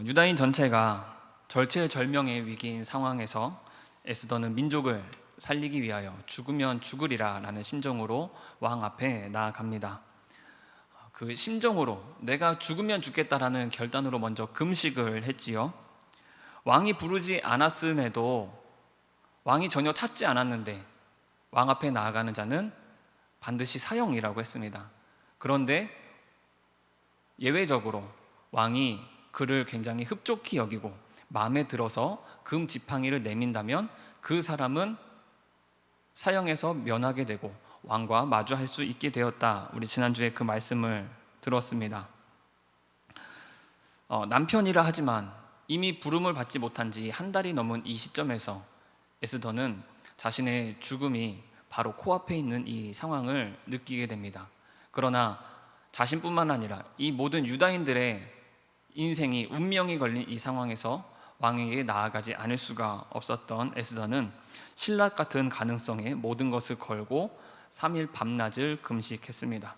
유다인 전체가 절체절명의 위기인 상황에서 에스더는 민족을 살리기 위하여 죽으면 죽으리라 라는 심정으로 왕 앞에 나아갑니다. 그 심정으로 내가 죽으면 죽겠다라는 결단으로 먼저 금식을 했지요. 왕이 부르지 않았음에도, 왕이 전혀 찾지 않았는데 왕 앞에 나아가는 자는 반드시 사형이라고 했습니다. 그런데 예외적으로 왕이 그를 굉장히 흡족히 여기고 마음에 들어서 금 지팡이를 내민다면 그 사람은 사형에서 면하게 되고 왕과 마주할 수 있게 되었다. 우리 지난주에 그 말씀을 들었습니다. 남편이라 하지만 이미 부름을 받지 못한 지 한 달이 넘은 이 시점에서 에스더는 자신의 죽음이 바로 코앞에 있는 이 상황을 느끼게 됩니다. 그러나 자신뿐만 아니라 이 모든 유다인들의 인생이, 운명이 걸린 이 상황에서 왕에게 나아가지 않을 수가 없었던 에스더는 신라 같은 가능성에 모든 것을 걸고 3일 밤낮을 금식했습니다.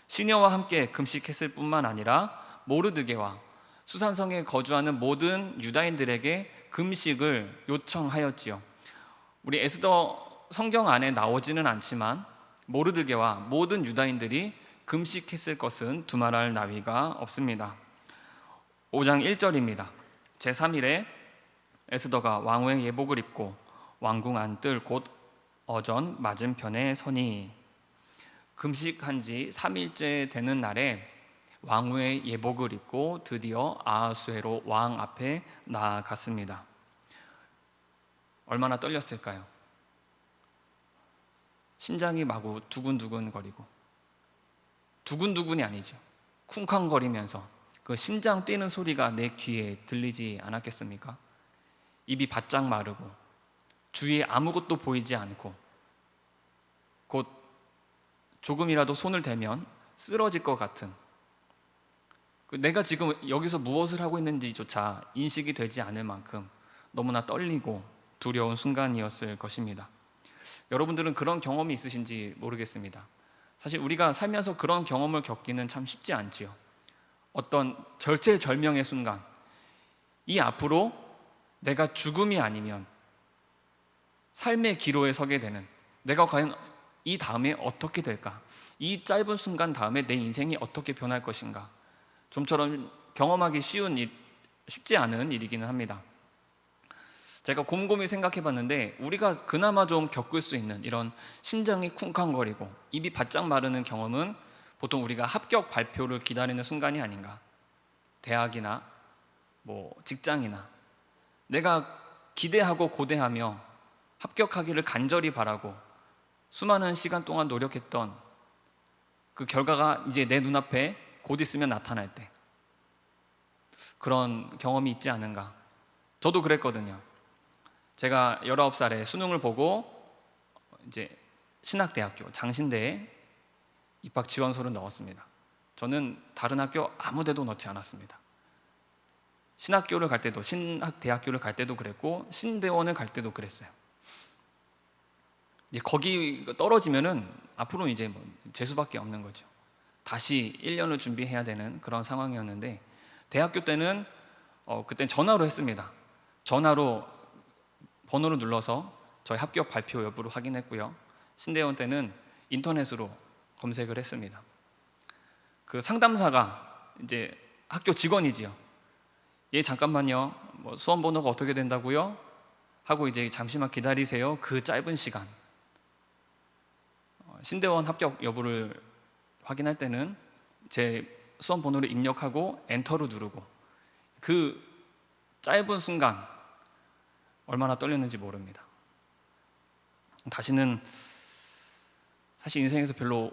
시녀와 함께 금식했을 뿐만 아니라 모르드게와 수산성에 거주하는 모든 유다인들에게 금식을 요청하였지요. 우리 에스더 성경 안에 나오지는 않지만 모르드게와 모든 유다인들이 금식했을 것은 두말할 나위가 없습니다. 5장 1절입니다. 제3일에 에스더가 왕후의 예복을 입고 왕궁 안뜰 곧 어전 맞은편에 서니, 금식한 지 3일째 되는 날에 왕후의 예복을 입고 드디어 아하수에로 왕 앞에 나아갔습니다. 얼마나 떨렸을까요? 심장이 마구 두근두근 거리고, 두근두근이 아니죠, 쿵쾅거리면서 그 심장 뛰는 소리가 내 귀에 들리지 않았겠습니까? 입이 바짝 마르고 주위에 아무것도 보이지 않고 곧 조금이라도 손을 대면 쓰러질 것 같은, 내가 지금 여기서 무엇을 하고 있는지조차 인식이 되지 않을 만큼 너무나 떨리고 두려운 순간이었을 것입니다. 여러분들은 그런 경험이 있으신지 모르겠습니다. 사실 우리가 살면서 그런 경험을 겪기는 참 쉽지 않지요. 어떤 절체절명의 순간, 이 앞으로 내가 죽음이 아니면 삶의 기로에 서게 되는, 내가 과연 이 다음에 어떻게 될까? 이 짧은 순간 다음에 내 인생이 어떻게 변할 것인가? 좀처럼 경험하기 쉽지 않은 일이기는 합니다. 제가 곰곰이 생각해 봤는데 우리가 그나마 좀 겪을 수 있는 이런 심장이 쿵쾅거리고 입이 바짝 마르는 경험은 보통 우리가 합격 발표를 기다리는 순간이 아닌가. 대학이나 직장이나 내가 기대하고 고대하며 합격하기를 간절히 바라고 수많은 시간 동안 노력했던 그 결과가 이제 내 눈앞에 곧 있으면 나타날 때, 그런 경험이 있지 않은가. 저도 그랬거든요. 제가 19살에 수능을 보고 이제 신학대학교 장신대에 입학 지원서를 넣었습니다. 저는 다른 학교 아무 데도 넣지 않았습니다. 신학교를 갈 때도, 신학대학교를 갈 때도 그랬고 신대원을 갈 때도 그랬어요. 이제 거기 떨어지면은 앞으로는 이제 재수밖에 없는 거죠. 다시 1년을 준비해야 되는 그런 상황이었는데, 대학교 때는 그때 전화로 했습니다. 전화로 번호를 눌러서 저희 합격 발표 여부를 확인했고요. 신대원 때는 인터넷으로 검색을 했습니다. 그 상담사가 이제 학교 직원이지요. 예, 잠깐만요. 수험 번호가 어떻게 된다고요? 하고 이제 잠시만 기다리세요. 그 짧은 시간. 신대원 합격 여부를 확인할 때는 제 수험 번호를 입력하고 엔터를 누르고, 그 짧은 순간 얼마나 떨렸는지 모릅니다. 다시는 사실 인생에서 별로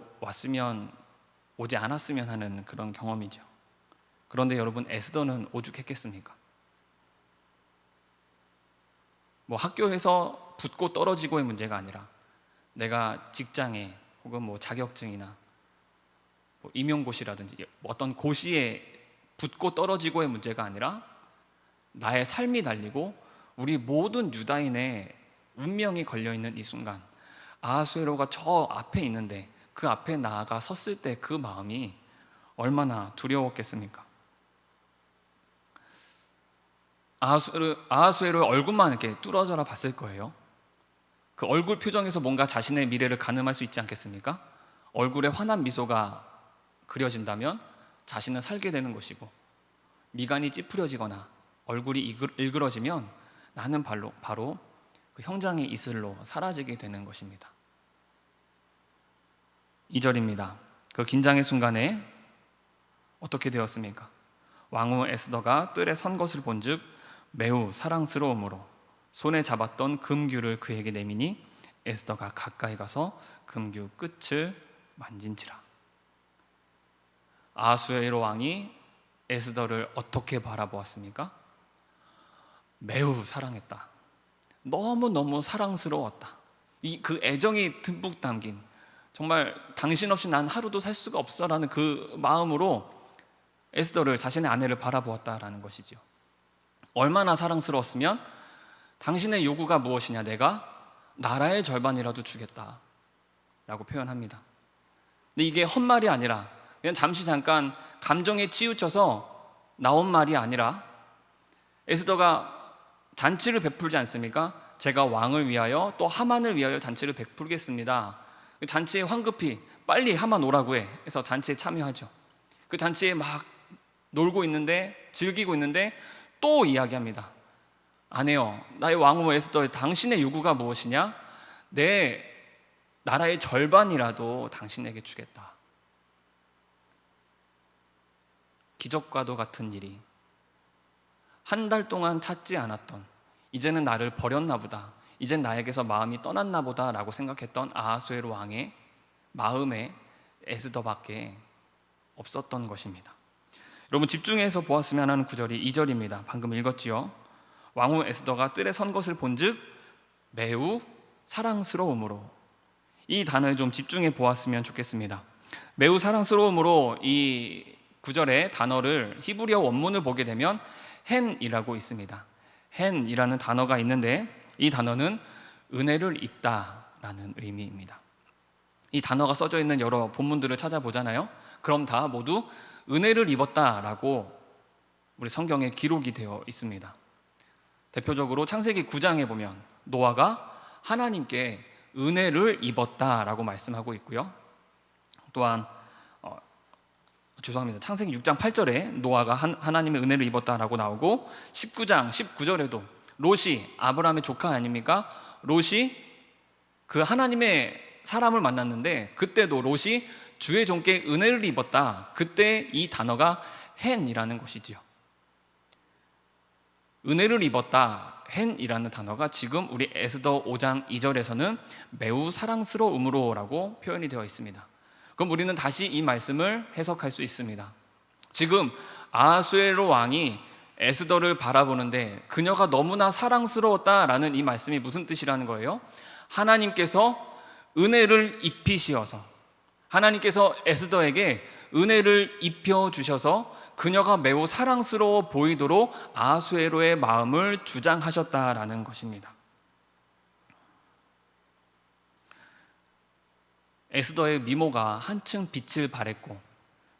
오지 않았으면 하는 그런 경험이죠. 그런데 여러분, 에스더는 오죽했겠습니까? 학교에서 붙고 떨어지고의 문제가 아니라 내가 직장에 혹은 자격증이나 임용고시라든지 어떤 고시에 붙고 떨어지고의 문제가 아니라 나의 삶이 달리고 우리 모든 유다인의 운명이 걸려있는 이 순간, 아하수에로가 저 앞에 있는데 그 앞에 나아가 섰을 때 그 마음이 얼마나 두려웠겠습니까? 아하수에로의 얼굴만 이렇게 뚫어져라 봤을 거예요. 그 얼굴 표정에서 뭔가 자신의 미래를 가늠할 수 있지 않겠습니까? 얼굴에 환한 미소가 그려진다면 자신은 살게 되는 것이고, 미간이 찌푸려지거나 얼굴이 일그러지면 나는 바로 그 형장의 이슬로 사라지게 되는 것입니다. 2절입니다. 그 긴장의 순간에 어떻게 되었습니까? 왕후 에스더가 뜰에 선 것을 본즉 매우 사랑스러움으로 손에 잡았던 금규를 그에게 내미니 에스더가 가까이 가서 금규 끝을 만진지라. 아하수에로 왕이 에스더를 어떻게 바라보았습니까? 매우 사랑했다. 너무너무 사랑스러웠다. 그 애정이 듬뿍 담긴, 정말 당신 없이 난 하루도 살 수가 없어라는 그 마음으로 에스더를, 자신의 아내를 바라보았다라는 것이죠. 얼마나 사랑스러웠으면 당신의 요구가 무엇이냐, 내가 나라의 절반이라도 주겠다 라고 표현합니다. 근데 이게 헛말이 아니라 그냥 잠깐 감정에 치우쳐서 나온 말이 아니라, 에스더가 잔치를 베풀지 않습니까? 제가 왕을 위하여 또 하만을 위하여 잔치를 베풀겠습니다. 잔치에 황급히 빨리 하만 오라고 해서 잔치에 참여하죠. 그 잔치에 막 놀고 있는데, 즐기고 있는데 또 이야기합니다. 아내여, 나의 왕후 에스더, 당신의 요구가 무엇이냐? 내 나라의 절반이라도 당신에게 주겠다. 기적과도 같은 일이, 한 달 동안 찾지 않았던, 이제는 나를 버렸나 보다, 이젠 나에게서 마음이 떠났나 보다 라고 생각했던 아하수에로 왕의 마음에 에스더밖에 없었던 것입니다. 여러분, 집중해서 보았으면 하는 구절이 2절입니다. 방금 읽었지요. 왕후 에스더가 뜰에 선 것을 본즉 매우 사랑스러움으로. 이 단어에 좀 집중해 보았으면 좋겠습니다. 매우 사랑스러움으로, 이 구절의 단어를, 히브리어 원문을 보게 되면 hen이라고 있습니다. hen이라는 단어가 있는데, 이 단어는 은혜를 입다라는 의미입니다. 이 단어가 써져 있는 여러 본문들을 찾아보잖아요. 그럼 다 모두 은혜를 입었다라고 우리 성경에 기록이 되어 있습니다. 대표적으로 창세기 9장에 보면 노아가 하나님께 은혜를 입었다라고 말씀하고 있고요. 또한 창세기 6장 8절에 노아가 하나님의 은혜를 입었다라고 나오고, 19장 19절에도 롯이 아브라함의 조카 아닙니까? 롯이 그 하나님의 사람을 만났는데 그때도 롯이 주의 종께 은혜를 입었다. 그때 이 단어가 hen이라는 것이지요. 은혜를 입었다, hen이라는 단어가 지금 우리 에스더 5장 2절에서는 매우 사랑스러움으로 라고 표현이 되어 있습니다. 그럼 우리는 다시 이 말씀을 해석할 수 있습니다. 지금 아하수에로 왕이 에스더를 바라보는데 그녀가 너무나 사랑스러웠다라는 이 말씀이 무슨 뜻이라는 거예요? 하나님께서 은혜를 입히시어서, 하나님께서 에스더에게 은혜를 입혀주셔서 그녀가 매우 사랑스러워 보이도록 아하수에로의 마음을 주장하셨다라는 것입니다. 에스더의 미모가 한층 빛을 발했고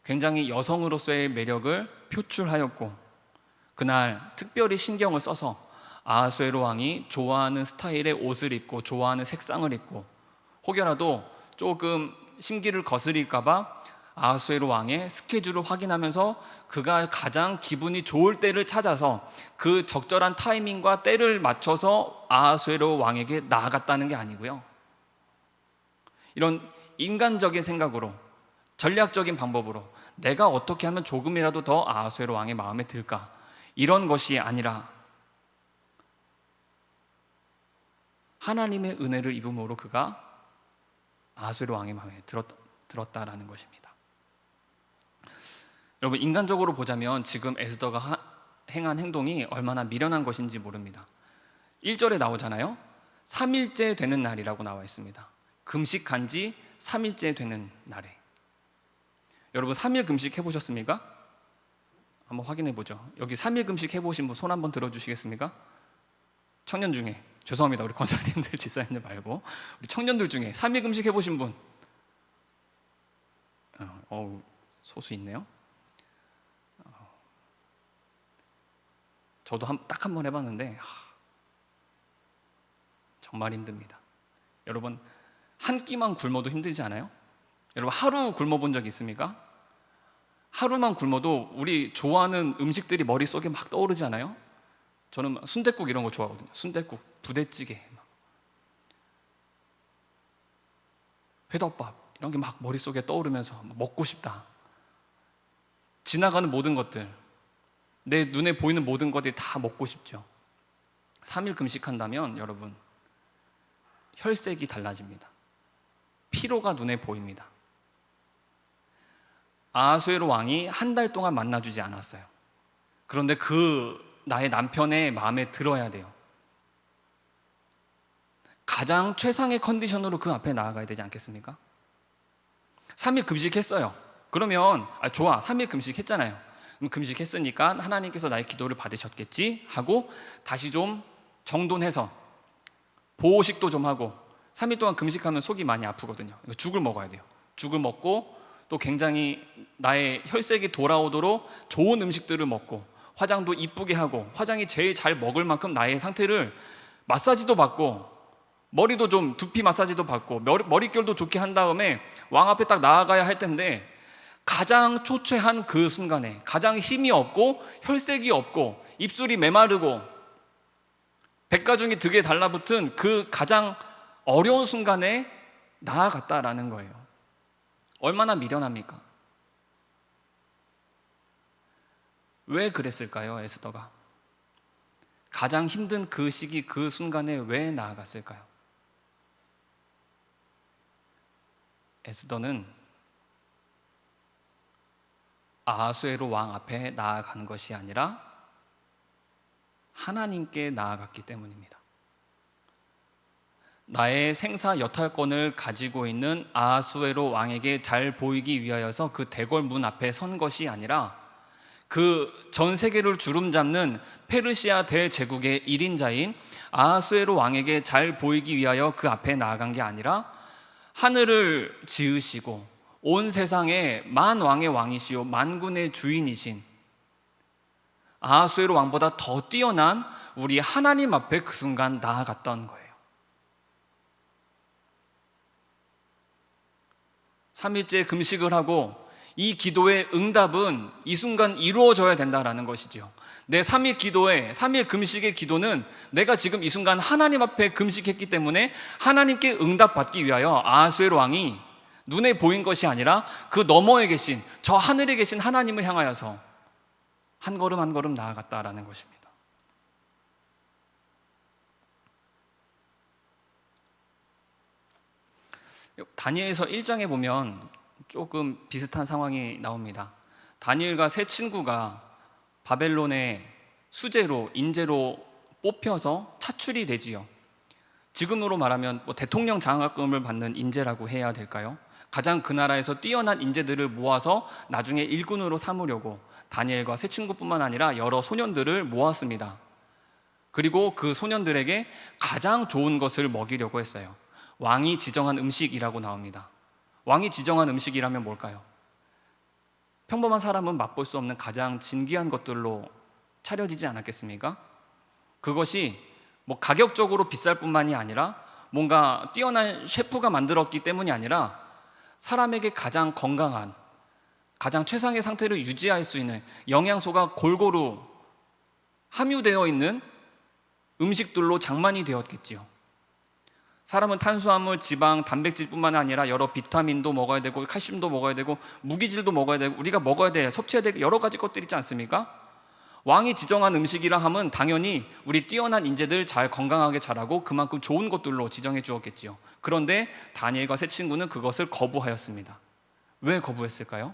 굉장히 여성으로서의 매력을 표출하였고, 그날 특별히 신경을 써서 아하수에로 왕이 좋아하는 스타일의 옷을 입고 좋아하는 색상을 입고, 혹여라도 조금 심기를 거스릴까 봐 아하수에로 왕의 스케줄을 확인하면서 그가 가장 기분이 좋을 때를 찾아서 그 적절한 타이밍과 때를 맞춰서 아하수에로 왕에게 나아갔다는 게 아니고요. 이런 인간적인 생각으로, 전략적인 방법으로 내가 어떻게 하면 조금이라도 더 아하수에로 왕의 마음에 들까, 이런 것이 아니라 하나님의 은혜를 입음으로 그가 아하수에로 왕의 마음에 들었다라는 것입니다. 여러분, 인간적으로 보자면 지금 에스더가 행한 행동이 얼마나 미련한 것인지 모릅니다. 1절에 나오잖아요. 3일째 되는 날이라고 나와 있습니다. 금식한 지 3일째 되는 날에. 여러분, 3일 금식 해보셨습니까? 한번 확인해 보죠. 여기 3일 금식 해보신 분 손 한번 들어주시겠습니까? 청년 중에, 죄송합니다, 우리 권사님들, 집사님들 말고 우리 청년들 중에 3일 금식 해보신 분, 소수 있네요. 저도 딱 한 번 해봤는데 정말 힘듭니다. 여러분, 한 끼만 굶어도 힘들지 않아요? 여러분, 하루 굶어본 적 있습니까? 하루만 굶어도 우리 좋아하는 음식들이 머릿속에 막 떠오르지 않아요? 저는 순댓국 이런 거 좋아하거든요. 순댓국, 부대찌개, 회덮밥 이런 게 막 머릿속에 떠오르면서 먹고 싶다. 지나가는 모든 것들, 내 눈에 보이는 모든 것들이 다 먹고 싶죠. 3일 금식한다면 여러분, 혈색이 달라집니다. 피로가 눈에 보입니다. 아하수에로 왕이 한 달 동안 만나주지 않았어요. 그런데 그 나의 남편의 마음에 들어야 돼요. 가장 최상의 컨디션으로 그 앞에 나아가야 되지 않겠습니까? 3일 금식했어요. 그러면 좋아, 3일 금식했잖아요. 그럼 금식했으니까 하나님께서 나의 기도를 받으셨겠지 하고 다시 좀 정돈해서 보호식도 좀 하고, 3일 동안 금식하면 속이 많이 아프거든요. 죽을 먹어야 돼요. 죽을 먹고 또 굉장히 나의 혈색이 돌아오도록 좋은 음식들을 먹고 화장도 이쁘게 하고, 화장이 제일 잘 먹을 만큼 나의 상태를 마사지도 받고 머리도 좀 두피 마사지도 받고 머릿결도 좋게 한 다음에 왕 앞에 딱 나아가야 할 텐데, 가장 초췌한 그 순간에 가장 힘이 없고 혈색이 없고 입술이 메마르고 백가죽이 등에 달라붙은 그 가장 어려운 순간에 나아갔다라는 거예요. 얼마나 미련합니까? 왜 그랬을까요, 에스더가? 가장 힘든 그 시기, 그 순간에 왜 나아갔을까요? 에스더는 아하수에로 왕 앞에 나아간 것이 아니라 하나님께 나아갔기 때문입니다. 나의 생사 여탈권을 가지고 있는 아하수에로 왕에게 잘 보이기 위하여서 그 대궐 문 앞에 선 것이 아니라, 그 전 세계를 주름잡는 페르시아 대제국의 1인자인 아하수에로 왕에게 잘 보이기 위하여 그 앞에 나아간 게 아니라, 하늘을 지으시고 온 세상의 만왕의 왕이시요 만군의 주인이신 아하수에로 왕보다 더 뛰어난 우리 하나님 앞에 그 순간 나아갔던 거예요. 3일째 금식을 하고 이 기도의 응답은 이 순간 이루어져야 된다라는 것이지요. 내 3일 기도의 3일 금식의 기도는 내가 지금 이 순간 하나님 앞에 금식했기 때문에 하나님께 응답받기 위하여 아하수에로 왕이 눈에 보인 것이 아니라 그 너머에 계신, 저 하늘에 계신 하나님을 향하여서 한 걸음 한 걸음 나아갔다라는 것입니다. 다니엘서 1장에 보면 조금 비슷한 상황이 나옵니다. 다니엘과 세 친구가 바벨론의 수재로, 인재로 뽑혀서 차출이 되지요. 지금으로 말하면 대통령 장학금을 받는 인재라고 해야 될까요? 가장 그 나라에서 뛰어난 인재들을 모아서 나중에 일꾼으로 삼으려고 다니엘과 세 친구뿐만 아니라 여러 소년들을 모았습니다. 그리고 그 소년들에게 가장 좋은 것을 먹이려고 했어요. 왕이 지정한 음식이라고 나옵니다. 왕이 지정한 음식이라면 뭘까요? 평범한 사람은 맛볼 수 없는 가장 진귀한 것들로 차려지지 않았겠습니까? 그것이 가격적으로 비쌀 뿐만이 아니라 뭔가 뛰어난 셰프가 만들었기 때문이 아니라 사람에게 가장 건강한, 가장 최상의 상태를 유지할 수 있는 영양소가 골고루 함유되어 있는 음식들로 장만이 되었겠지요. 사람은 탄수화물, 지방, 단백질뿐만 아니라 여러 비타민도 먹어야 되고 칼슘도 먹어야 되고 무기질도 먹어야 되고 우리가 먹어야 될, 섭취해야 될 여러 가지 것들이 있지 않습니까? 왕이 지정한 음식이라 하면 당연히 우리 뛰어난 인재들 잘 건강하게 자라고 그만큼 좋은 것들로 지정해 주었겠지요. 그런데 다니엘과 세 친구는 그것을 거부하였습니다. 왜 거부했을까요?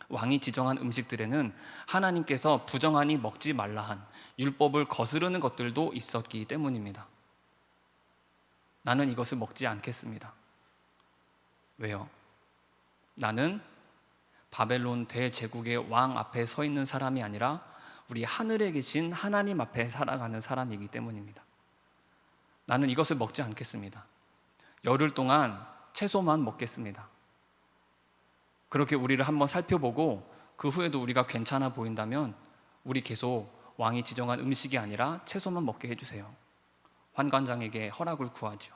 왕이 지정한 음식들에는 하나님께서 부정하니 먹지 말라 한 율법을 거스르는 것들도 있었기 때문입니다. 나는 이것을 먹지 않겠습니다. 왜요? 나는 바벨론 대제국의 왕 앞에 서 있는 사람이 아니라 우리 하늘에 계신 하나님 앞에 살아가는 사람이기 때문입니다. 나는 이것을 먹지 않겠습니다. 열흘 동안 채소만 먹겠습니다. 그렇게 우리를 한번 살펴보고 그 후에도 우리가 괜찮아 보인다면 우리 계속 왕이 지정한 음식이 아니라 채소만 먹게 해주세요. 환관장에게 허락을 구하죠.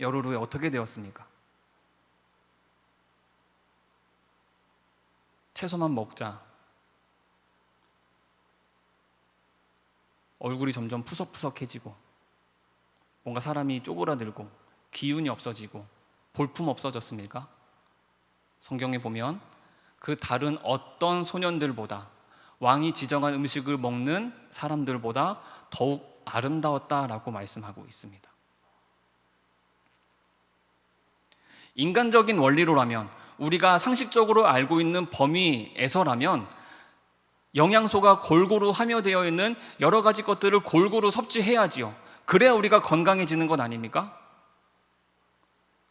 열흘 후에 어떻게 되었습니까? 채소만 먹자 얼굴이 점점 푸석푸석해지고 뭔가 사람이 쪼그라들고 기운이 없어지고 볼품 없어졌습니까? 성경에 보면 그 다른 어떤 소년들보다 왕이 지정한 음식을 먹는 사람들보다 더욱 아름다웠다라고 말씀하고 있습니다. 인간적인 원리로라면, 우리가 상식적으로 알고 있는 범위에서라면 영양소가 골고루 함유되어 있는 여러 가지 것들을 골고루 섭취해야지요. 그래야 우리가 건강해지는 것 아닙니까?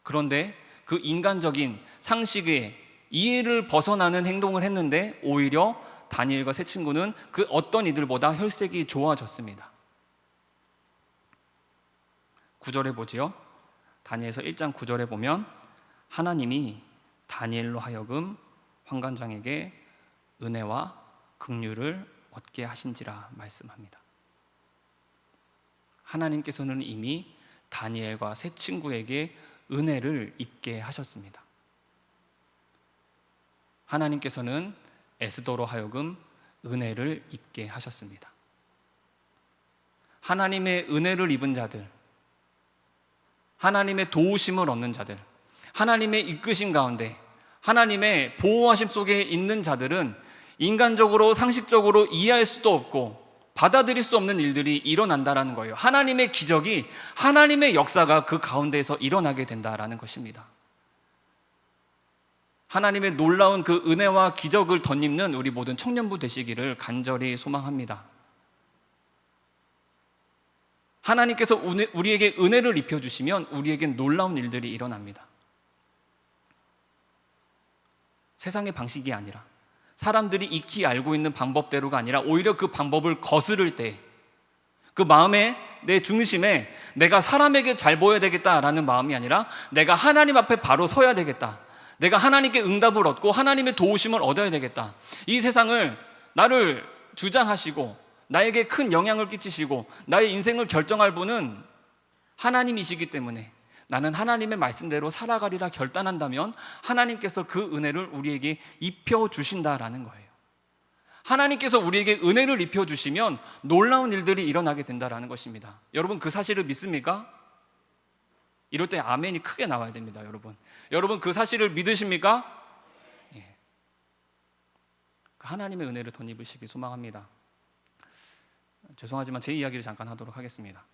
그런데 그 인간적인 상식의 이해를 벗어나는 행동을 했는데 오히려 다니엘과 세 친구는 그 어떤 이들보다 혈색이 좋아졌습니다. 9절에 보지요. 다니엘서 1장 9절에 보면 하나님이 다니엘로 하여금 환관장에게 은혜와 긍휼을 얻게 하신지라 말씀합니다. 하나님께서는 이미 다니엘과 세 친구에게 은혜를 입게 하셨습니다. 하나님께서는 에스더로 하여금 은혜를 입게 하셨습니다. 하나님의 은혜를 입은 자들, 하나님의 도우심을 얻는 자들, 하나님의 이끄심 가운데 하나님의 보호하심 속에 있는 자들은 인간적으로 상식적으로 이해할 수도 없고 받아들일 수 없는 일들이 일어난다라는 거예요. 하나님의 기적이, 하나님의 역사가 그 가운데에서 일어나게 된다라는 것입니다. 하나님의 놀라운 그 은혜와 기적을 덧입는 우리 모든 청년부 되시기를 간절히 소망합니다. 하나님께서 우리에게 은혜를 입혀주시면 우리에겐 놀라운 일들이 일어납니다. 세상의 방식이 아니라, 사람들이 익히 알고 있는 방법대로가 아니라 오히려 그 방법을 거스를 때, 그 마음에, 내 중심에 내가 사람에게 잘 보여야 되겠다라는 마음이 아니라 내가 하나님 앞에 바로 서야 되겠다, 내가 하나님께 응답을 얻고 하나님의 도우심을 얻어야 되겠다, 이 세상을 나를 주장하시고 나에게 큰 영향을 끼치시고 나의 인생을 결정할 분은 하나님이시기 때문에 나는 하나님의 말씀대로 살아가리라 결단한다면 하나님께서 그 은혜를 우리에게 입혀주신다라는 거예요. 하나님께서 우리에게 은혜를 입혀주시면 놀라운 일들이 일어나게 된다라는 것입니다. 여러분, 그 사실을 믿습니까? 이럴 때 아멘이 크게 나와야 됩니다. 여러분 그 사실을 믿으십니까? 예. 하나님의 은혜를 덧입으시기 소망합니다. 죄송하지만 제 이야기를 잠깐 하도록 하겠습니다.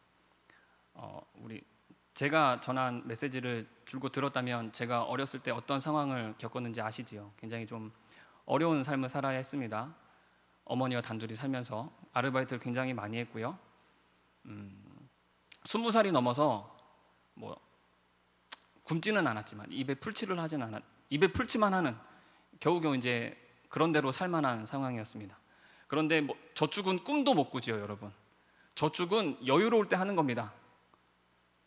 제가 전한 메시지를 줄곧 들었다면 제가 어렸을 때 어떤 상황을 겪었는지 아시지요? 굉장히 좀 어려운 삶을 살아야 했습니다. 어머니와 단둘이 살면서 아르바이트를 굉장히 많이 했고요. 20살이 넘어서 굶지는 않았지만 입에 풀칠만 하는 겨우겨우 이제 그런 대로 살만한 상황이었습니다. 그런데 저축은 꿈도 못 꾸지요, 여러분. 저축은 여유로울 때 하는 겁니다.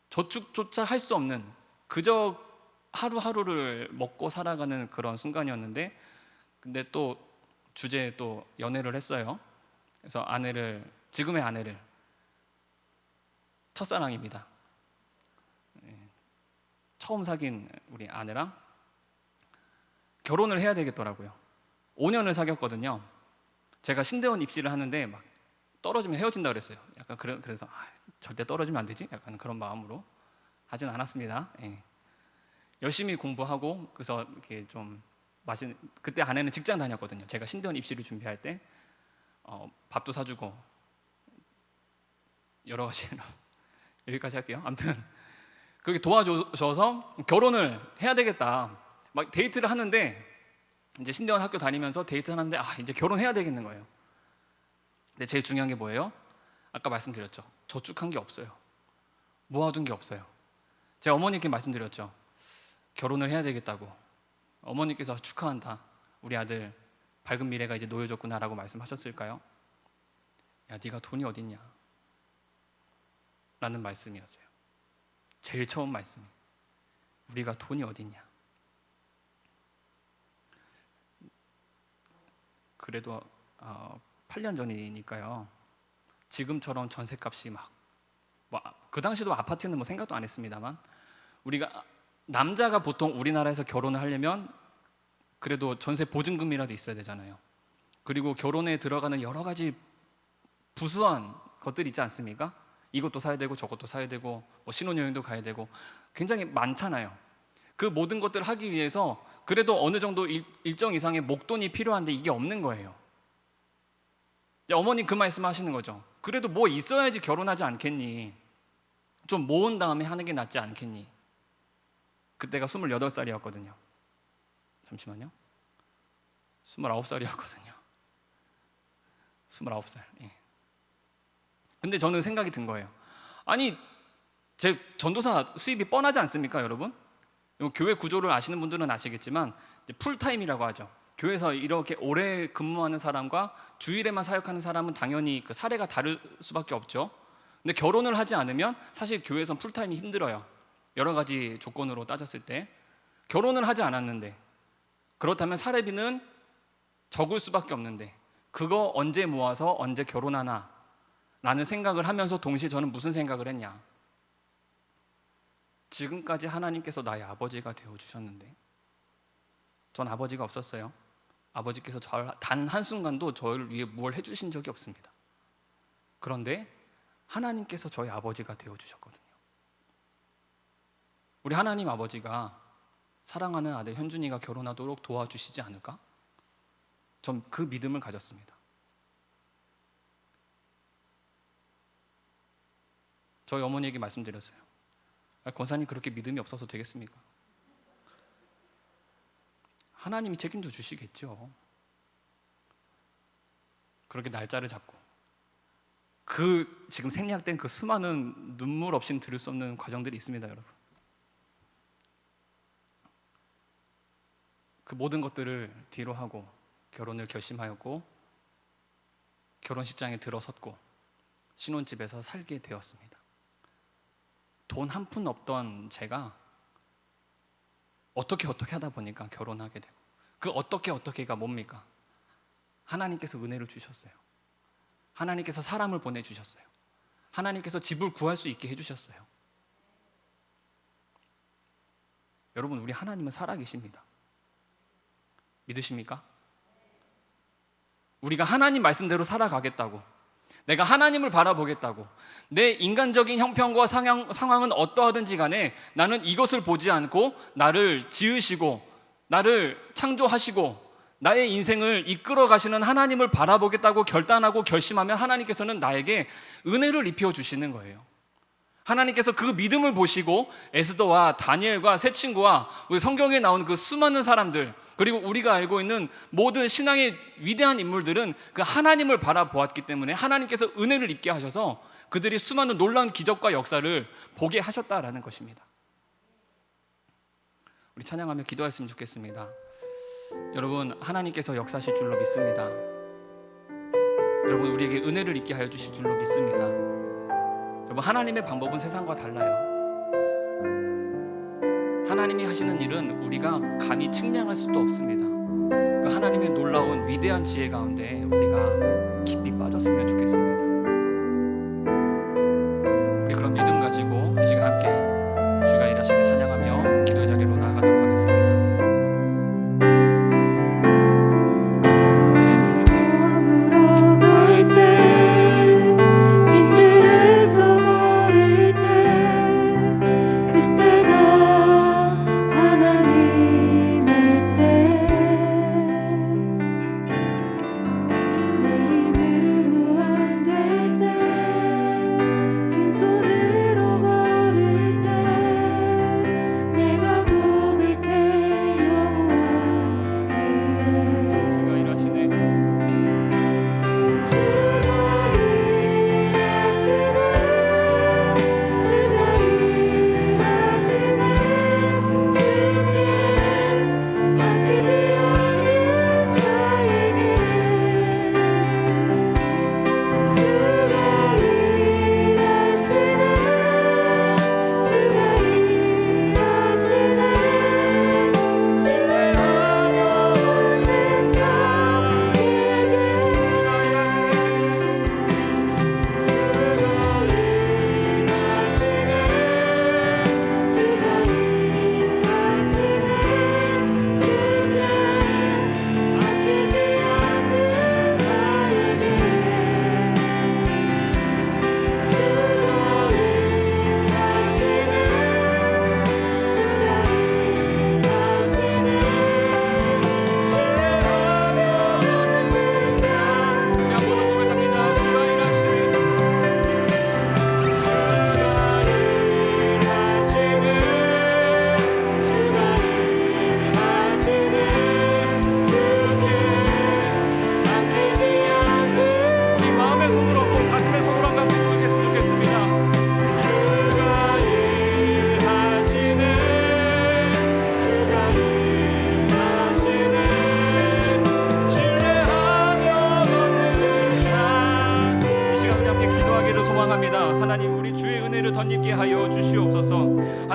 저축조차 할 수 없는, 그저 하루하루를 먹고 살아가는 그런 순간이었는데, 근데 또 주제에 또 연애를 했어요. 그래서 지금의 아내를, 첫사랑입니다. 처음 사귄 우리 아내랑 결혼을 해야 되겠더라고요. 5년을 사귀었거든요. 제가 신대원 입시를 하는데 막 떨어지면 헤어진다 그랬어요. 약간 그래서 절대 떨어지면 안 되지? 약간 그런 마음으로 하진 않았습니다. 예. 열심히 공부하고, 그래서 이렇게 좀 그때 아내는 직장 다녔거든요. 제가 신대원 입시를 준비할 때 밥도 사주고 여러 가지 여기까지 할게요. 아무튼 그렇게 도와줘서 결혼을 해야 되겠다. 막 데이트를 하는데, 이제 신대원 학교 다니면서 데이트 하는데 이제 결혼해야 되겠는 거예요. 근데 제일 중요한 게 뭐예요? 아까 말씀드렸죠. 저축한 게 없어요. 모아둔 게 없어요. 제가 어머니께 말씀드렸죠. 결혼을 해야 되겠다고. 어머니께서 축하한다, 우리 아들 밝은 미래가 이제 놓여졌구나라고 말씀하셨을까요? 야, 네가 돈이 어딨냐? 라는 말씀이었어요. 제일 처음 말씀이. 우리가 돈이 어딨냐? 그래도 8년 전이니까요. 지금처럼 전셋값이 그 당시도 아파트는 생각도 안 했습니다만, 우리가 남자가 보통 우리나라에서 결혼을 하려면 그래도 전세 보증금이라도 있어야 되잖아요. 그리고 결혼에 들어가는 여러 가지 부수한 것들이 있지 않습니까? 이것도 사야 되고 저것도 사야 되고 신혼여행도 가야 되고 굉장히 많잖아요. 그 모든 것들을 하기 위해서 그래도 어느 정도 일정 이상의 목돈이 필요한데 이게 없는 거예요. 어머니 그 말씀 하시는 거죠. 그래도 뭐 있어야지 결혼하지 않겠니? 좀 모은 다음에 하는 게 낫지 않겠니? 그때가 28살이었거든요. 잠시만요. 29살이었거든요. 29살. 예. 근데 저는 생각이 든 거예요. 아니, 제 전도사 수입이 뻔하지 않습니까, 여러분? 교회 구조를 아시는 분들은 아시겠지만 풀타임이라고 하죠. 교회에서 이렇게 오래 근무하는 사람과 주일에만 사역하는 사람은 당연히 그 사례가 다를 수밖에 없죠. 근데 결혼을 하지 않으면 사실 교회에선 풀타임이 힘들어요. 여러 가지 조건으로 따졌을 때. 결혼을 하지 않았는데, 그렇다면 사례비는 적을 수밖에 없는데 그거 언제 모아서 언제 결혼하나 라는 생각을 하면서 동시에 저는 무슨 생각을 했냐, 지금까지 하나님께서 나의 아버지가 되어주셨는데 전 아버지가 없었어요. 아버지께서 단 한순간도 저를 위해 뭘 해주신 적이 없습니다. 그런데 하나님께서 저희 아버지가 되어주셨거든요. 우리 하나님 아버지가 사랑하는 아들 현준이가 결혼하도록 도와주시지 않을까? 전 그 믿음을 가졌습니다. 저희 어머니에게 말씀드렸어요. 권사님 그렇게 믿음이 없어서 되겠습니까? 하나님이 책임져 주시겠죠. 그렇게 날짜를 잡고 지금 생략된 그 수많은 눈물 없이는 들을 수 없는 과정들이 있습니다, 여러분. 그 모든 것들을 뒤로 하고 결혼을 결심하였고 결혼식장에 들어섰고 신혼집에서 살게 되었습니다. 돈 한 푼 없던 제가 어떻게 하다 보니까 결혼하게 되고, 그 어떻게가 뭡니까? 하나님께서 은혜를 주셨어요. 하나님께서 사람을 보내주셨어요. 하나님께서 집을 구할 수 있게 해주셨어요. 여러분, 우리 하나님은 살아계십니다. 믿으십니까? 우리가 하나님 말씀대로 살아가겠다고, 내가 하나님을 바라보겠다고, 내 인간적인 형편과 상황은 어떠하든지 간에 나는 이것을 보지 않고 나를 지으시고 나를 창조하시고 나의 인생을 이끌어 가시는 하나님을 바라보겠다고 결단하고 결심하면 하나님께서는 나에게 은혜를 입혀 주시는 거예요. 하나님께서 그 믿음을 보시고 에스더와 다니엘과 세 친구와 우리 성경에 나온 그 수많은 사람들, 그리고 우리가 알고 있는 모든 신앙의 위대한 인물들은 그 하나님을 바라보았기 때문에 하나님께서 은혜를 입게 하셔서 그들이 수많은 놀라운 기적과 역사를 보게 하셨다라는 것입니다. 우리 찬양하며 기도했으면 좋겠습니다. 여러분, 하나님께서 역사하실 줄로 믿습니다. 여러분, 우리에게 은혜를 입게 하여 주실 줄로 믿습니다. 여러분, 하나님의 방법은 세상과 달라요. 하나님이 하시는 일은 우리가 감히 측량할 수도 없습니다. 그 하나님의 놀라운 위대한 지혜 가운데 우리가 깊이 빠졌으면 좋겠습니다. 우리 그런 믿음 가지고 이 시간 함께 주가 일하시길 찬양하며 기도의 자리로 나아가도록 하겠습니다. 내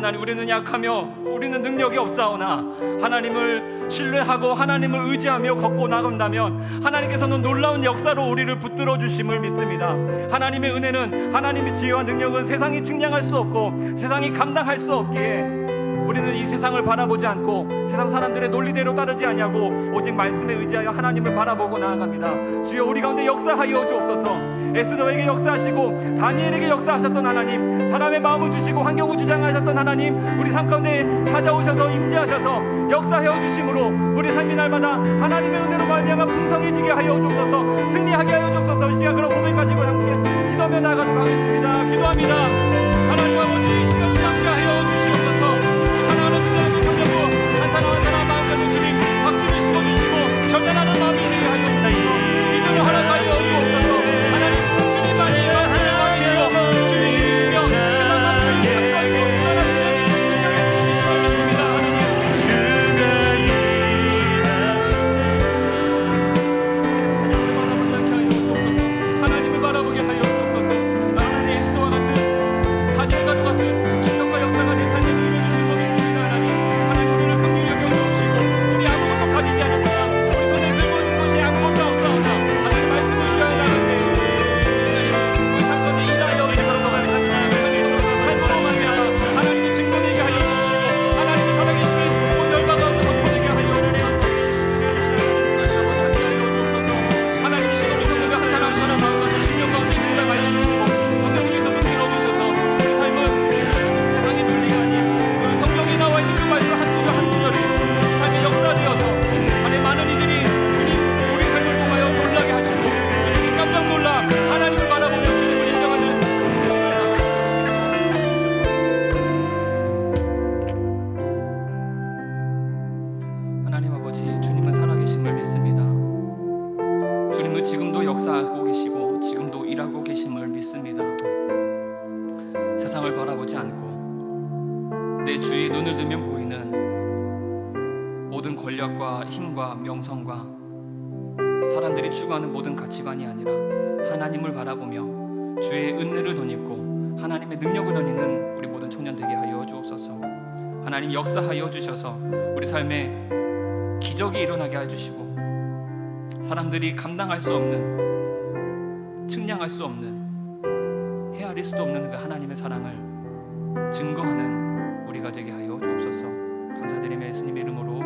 하나님, 우리는 약하며 우리는 능력이 없사오나 하나님을 신뢰하고 하나님을 의지하며 걷고 나간다면 하나님께서는 놀라운 역사로 우리를 붙들어 주심을 믿습니다. 하나님의 은혜는, 하나님의 지혜와 능력은 세상이 측량할 수 없고 세상이 감당할 수 없기에 우리는 이 세상을 바라보지 않고 세상 사람들의 논리대로 따르지 아니하고 오직 말씀에 의지하여 하나님을 바라보고 나아갑니다. 주여, 우리 가운데 역사하여 주옵소서. 에스더에게 역사하시고 다니엘에게 역사하셨던 하나님, 사람의 마음을 주시고 환경을 주장하셨던 하나님, 우리 삶 가운데 찾아오셔서 임재하셔서 역사하여 주심으로 우리 삶이 날마다 하나님의 은혜로 말미암아 풍성해지게 하여 주옵소서. 승리하게 하여 주옵소서. 이 시간 그런 고백 가지고 함께 기도하며 나아가도록 하겠습니다. 기도합니다. 하나님 아버지, 이 시간 함께하여 주시옵소서. 우리 사랑하는 주님을 경배하고 한 사람 한 사람 마음까지 주님 박수를 심어주시고 결단하는 마음이 되게 하여 주옵소서. 믿음을 하나하여 주옵소서. 하나님, 주님만이 영원의 왕이시여 주님이시며 세상 만물을 창조하시고 주관하시는 능력의 주님이시여 믿습니다. 하나님을 바라보게 하여 주옵소서. 하나님, 에스더와 같은 다니엘과 같은 기적과 역사가 내 삶에 이루어질 줄 믿습니다. 하나님, 우리를 긍휼히 여겨주시고 우리 아무것도 가지지 않았으나 우리 손에 들고 있는 것이 아무것도 없사오나 하나님 말씀을 의지하여 나가는데 하나님, 우리 삶 가운데 일하여 주셔서 삶으로 말미암아 하나님의 증거되게 하여 주시고 하나님의 살아계신 온 열방 가운데 선포되게 하여 주옵소서. 하나님, 이 시간 우리 성도가 한 사람 한 사람 마음과 심령 가운데 충만하여 주시고 성령님께서 붙들어 주셔서 우리 삶은 세상의 논리가 아닌 그 성경에 나와 있는 그 말씀 한 구절 한 구절이 삶의 역사되어서 하나님, 많은 이들이 주님 우리 삶을 통하여 놀라게 하시고 그들이 깜짝 놀라 하나님을 바라보며 주님을 인정하는 하나님 아버지, 주님은 살아계심을 믿습니다. 주님은 지금도 역사하고 계시고 지금도 일하고 계심을 믿습니다. 세상을 바라보지 않고 내 주위에 눈을 들면 보이는 모든 권력과 힘과 명성과 사람들이 추구하는 모든 가치관이 아니라 하나님을 바라보며 주의 은혜를 덧입고 하나님의 능력을 덧입는 우리 모든 청년 되게 하여 주옵소서. 하나님, 역사하여 주셔서 우리 삶에 기적이 일어나게 해주시고 사람들이 감당할 수 없는, 측량할 수 없는, 헤아릴 수도 없는 그 하나님의 사랑을 증거하는 우리가 되게 하여 주옵소서. 감사드리며 예수님의 이름으로